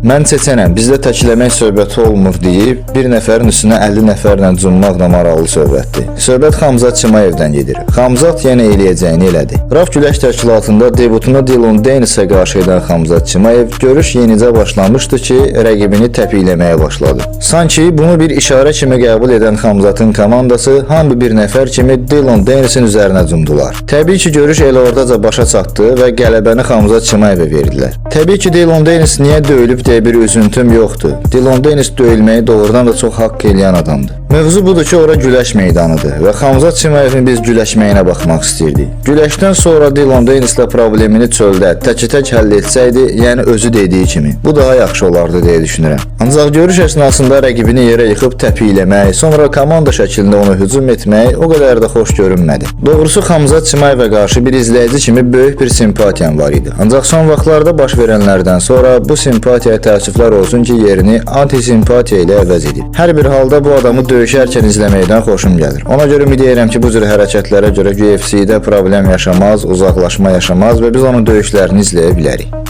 Mən seçənəm, bizdə təkləmək söhbəti olmur deyib, bir nəfərin üstünə 50 nəfərlə cümmmaq da maraqlı söhbətdir. Söhbət Xamzat Chimayevdən gedir. Xamzat yenə eləyəcəyini elədi. Raf güləş təşkilatında debutunu Dillon Daniesə qarşı edən Xamzat Chimayev görüş yenicə başlamışdı ki, rəqibini təpikləməyə başladı. Sanki bunu bir işarə kimi qəbul edən Xamzatın komandası hamı bir nəfər kimi Dillon Daniesin üzərinə cumdular. Təbii ki, görüş elə oradaca başa çatdı və qələbəni Xamzat Chimayevə verdilər. Təbii ki, Dillon Danies niyə döyülüb deyə bir üzüntüm yoxdur. Dillon Danies döyülməyi doğrudan da çox haqq eləyən adamdır. Mövzu budur ki, ora güləş meydanıdır və Xamzat Chimayevin biz güləşməyinə baxmaq istirdik. Güləşdən sonra Dillon Danieslə problemini çöldə tək-tək həll etsəydi, yəni özü dediyi kimi, bu daha yaxşı olardı deyə düşünürəm. Ancaq görüş əsnasında rəqibini yerə yıxıb təpikləmək, sonra komanda şəklində ona hücum etmək o qədər də xoş görünmədi. Doğrusu Xamzat Chimayevə qarşı bir izləyici kimi böyük bir simpatiyam var idi. Ancaq son vaxtlarda baş verənlərdən sonra bu simpatiya təəssüflər olsun ki, yerini antisimpatiya ilə əvəz edib. Hər bir halda bu adamı döyüşərkən izləməkdən xoşum gəlir. Ona görə ümid edirəm ki, bu cür hərəkətlərə görə UFC-də problem yaşamaz, uzaqlaşma yaşamaz və biz onun döyüşlərini izləyə bilərik.